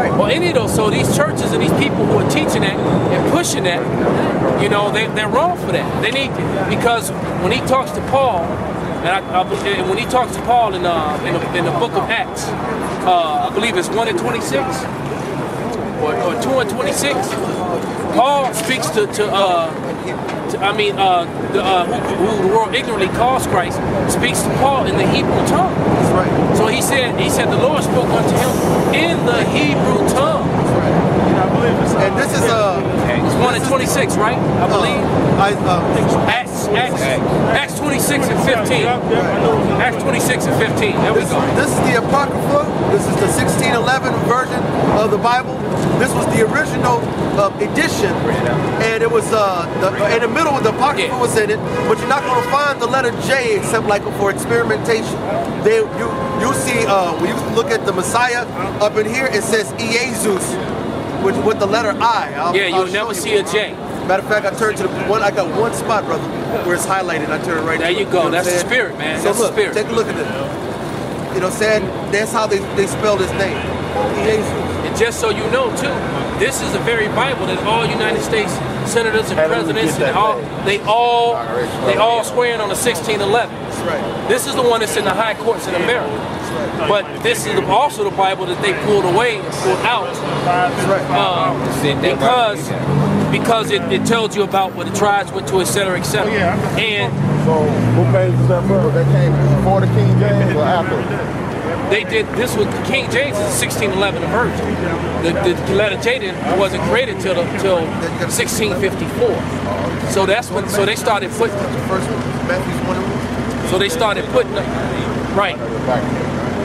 Right. Or any of those. So these churches and these people who are teaching that and pushing that, you know, they're wrong for that. They need to, because when he talks to Paul, and when he talks to Paul in the book of Acts, I believe it's 1 and 26 or 2 and 26. Paul speaks who the world ignorantly calls Christ, speaks to Paul in the Hebrew tongue. That's right. So he said the Lord spoke unto him in the Hebrew tongue. That's right. I believe it's, and this is it's 1 and 26, right? I believe. Acts 26 and 15. Acts 26 and 15. There we go. This is the Apocrypha. This is the 1611 version of the Bible. This was the original edition, and it was in the middle of the Apocrypha was in it, but you're not going to find the letter J except like for experimentation. You see when you look at the Messiah up in here, it says Jesus with the letter I. You'll never see a J. Matter of fact, I turned to the one. I got one spot, brother, where it's highlighted. I turn right. There you go. That's the spirit, man. So that's look, the spirit. take a look at it. You know, saying that's how they spelled his name. Jesus. And just so you know, too, this is the very Bible that all United States senators and presidents and they all swearing on the 1611. That's right. This is the one that's in the high courts in America. Right. But this is also the Bible that they pulled away and pulled out. That's right. Because it tells you about what the tribes went to, etc., etc. And so, who page is that for? That came before the King James or after? They did this with King James is 1611 version. The letter J wasn't created till 1654. So that's when. So they started putting. So they started putting. Right.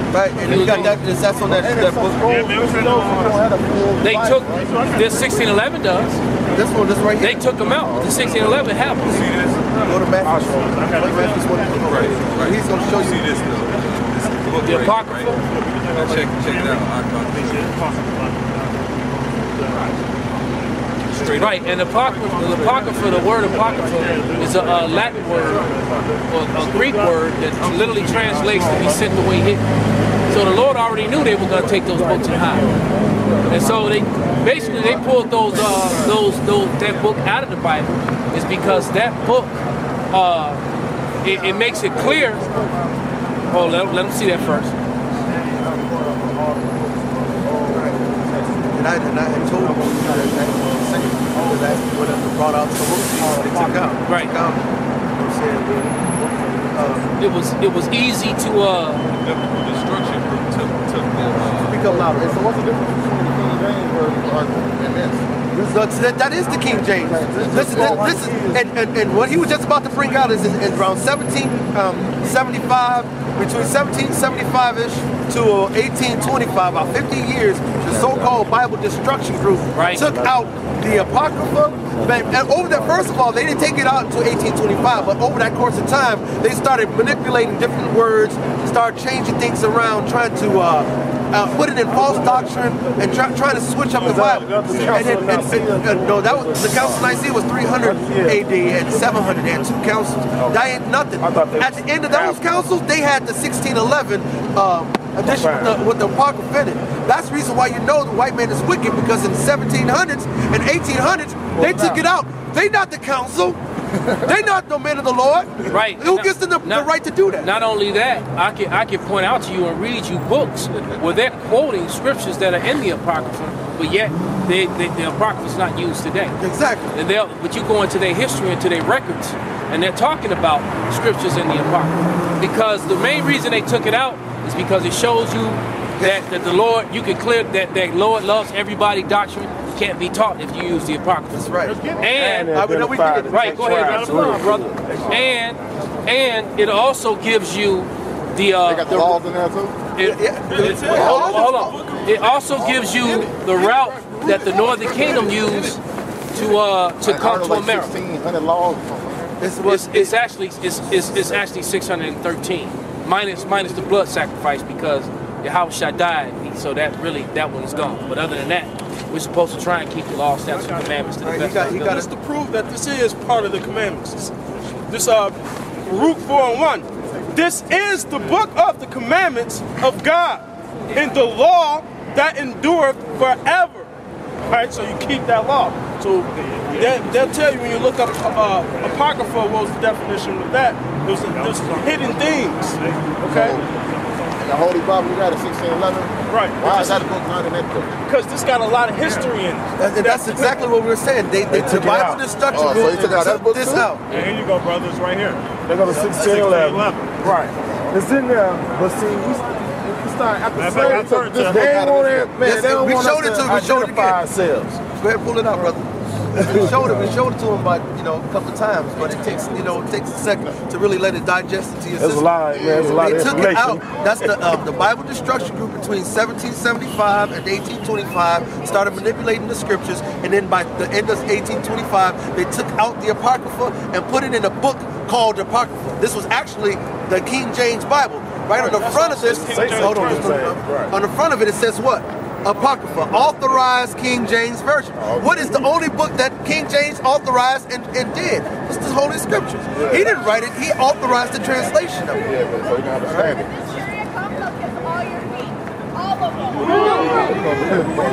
Right, and you got that's on that book. They took this 1611 does. This one, this right here. They took them out. The 1611 happens. See this? Go to Matthew. Matthew's one. Right. He's going to show you this. The Apocrypha. Check it out. Right, and the Apocrypha, the word Apocrypha is a Latin word, or a Greek word that literally translates to be sent away hidden. So the Lord already knew they were going to take those books and hide. And so they pulled that book out of the Bible is because that book it makes it clear. Oh, let them see that first. And I had told them that when brought out the books, they took out. Right. It was easy to destruction took become louder. So what's the difference between the King James version and this? That is the King James. This is and what he was just about to bring out is around 1775, between 1775-ish to 1825, about 50 years, the so-called Bible Destruction Group took out the Apocrypha. And over that, first of all, they didn't take it out until 1825, but over that course of time, they started manipulating different words, started changing things around, trying to put it in false doctrine and trying to switch up the Bible. No, that was the Council of Nicaea was 300 AD and 700. They had two councils. That ain't nothing. At the end of those councils, they had the 1611 edition with the Apocrypha in it. That's the reason why you know the white man is wicked, because in the 1700s and 1800s, they took it out. They not the council. They not no men of the Lord. Right. Who gives them the right to do that? Not only that, I can point out to you and read you books where they're quoting scriptures that are in the Apocrypha, but yet the Apocrypha is not used today. Exactly. And but you go into their history, into their records, and they're talking about scriptures in the Apocrypha. Because the main reason they took it out is because it shows you that the Lord, you can clear that Lord loves everybody doctrine can't be taught if you use the Apocrypha. That's right. And right, go ahead, brother. And it also gives you the they got the laws in there too? Hold on. It also gives you the route that the Northern Kingdom used to come to America. 1,600 laws. It's actually 613 minus the blood sacrifice, because Yahushua died, so that one's gone. But other than that, we're supposed to try and keep the law, statutes, and commandments to the best of our ability. That's to prove that this is part of the commandments. This Baruch 4:1. This is the book of the commandments of God, and the law that endureth forever. Right? So you keep that law. So they'll tell you when you look up Apocrypha, what was the definition of that? There's hidden things. Okay? The Holy Bible, you got a 1611. Right. Why is that book not in that book? Because this got a lot of history in it. And that's exactly what we were saying. The Bible destruction so group you took out that book this too? out. Yeah, here you go, brother. It's right here. They go to 1611. 1611. Right. It's in there, but see, we start after Matter of fact, I turned to- they ain't want it, man. Yes, They don't we want showed us it to to him, we showed it identify again. ourselves. Go ahead, pull it out, brother. We showed it to him, but a couple of times. But it takes a second to really let it digest into your There's a system. lot, man. There's a lot They of took it information. out. That's the Bible destruction group between 1775 and 1825 started manipulating the scriptures, and then by the end of 1825, they took out the Apocrypha and put it in a book called Apocrypha. This was actually the King James Bible. Right on the front of this, hold on, on the front of it, it says what? Apocrypha, authorized King James Version. What is the only book that King James authorized and did? It's the Holy Scriptures. He didn't write it, he authorized the translation of it. Yeah, but so you can understand it.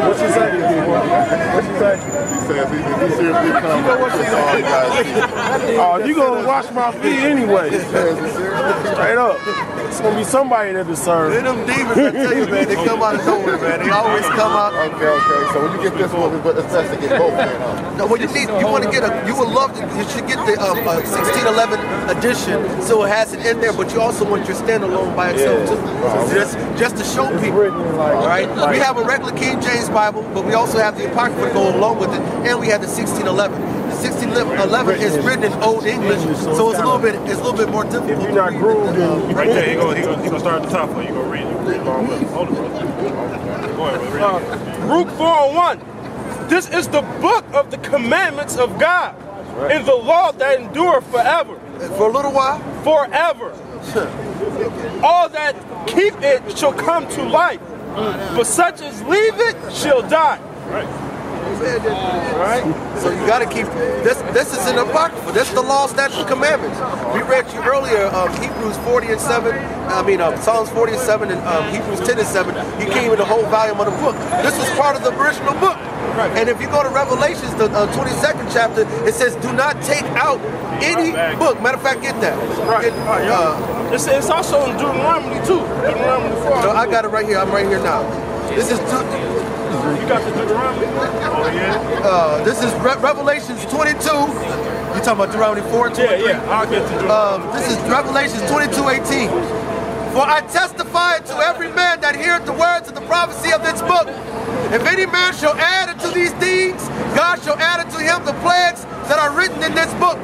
What you say? What you say? He says he seriously comes. You know what she said? Oh, you gonna wash my feet anyway. Straight up. It's gonna be somebody that deserves. They're them demons, I tell you, man, they come out of nowhere, man. They always come out. Okay. So when you get this one, but it's best to get both, man. No, what you need, you want to get you would love to, you should get the 1611 edition, so it has it in there, but you also want your standalone by itself too. Just to show people, right? We have a regular King James Bible, but we also have the Apocrypha to go along with it, and we have the 1611. The 1611 is written in Old English, so it's a little bit more difficult. If you're not groomed in Right there, he gonna start at the top for you. You gonna read along with him. Hold it, brother. Go ahead, brother. Read it. Luke 4:1. This is the book of the commandments of God, and the law that endure forever. For a little while. Forever. All that keep it shall come to life, but such as leave it shall die. Right? So you got to keep this. This is in the Apocrypha. This is the law, statutes, and commandments. We read you earlier Hebrews 40:7. Psalms 40:7 and Hebrews 10:7. You came in the whole volume of the book. This was part of the original book. And if you go to Revelations, the 22nd chapter, it says, "Do not take out any book." Matter of fact, get that. It's also in Deuteronomy too. Deuteronomy 4. No, I got it right here. I'm right here now. This is. You got the Deuteronomy? Oh yeah. This is Revelations 22. You talking about Deuteronomy 4 and 23? Yeah. I'll get to Deuteronomy. This is Revelations 22:18. For I testify to every man that heareth the words of the prophecy of this book. If any man shall add unto these things, God shall add unto him the plagues that are written in this book.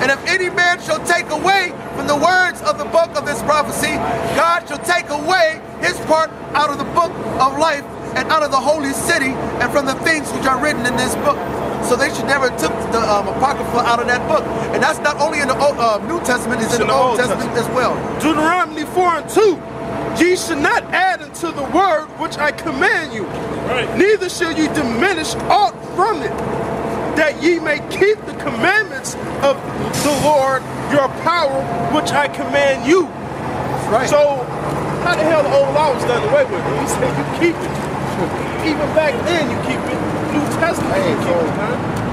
And if any man shall take away from the words of the book of this prophecy, God shall take away his part out of the book of life and out of the holy city and from the things which are written in this book. So they should never took the Apocrypha out of that book. And that's not only in the New Testament, it's in the Old Testament as well. Deuteronomy 4:2. Ye should not add unto the word which I command you, neither shall ye diminish aught from it, that ye may keep the commandments of the Lord your power, which I command you. That's right. So, how the hell the old law was done away with? He said you keep it. Even back then you keep it. New Testament you keep it, man.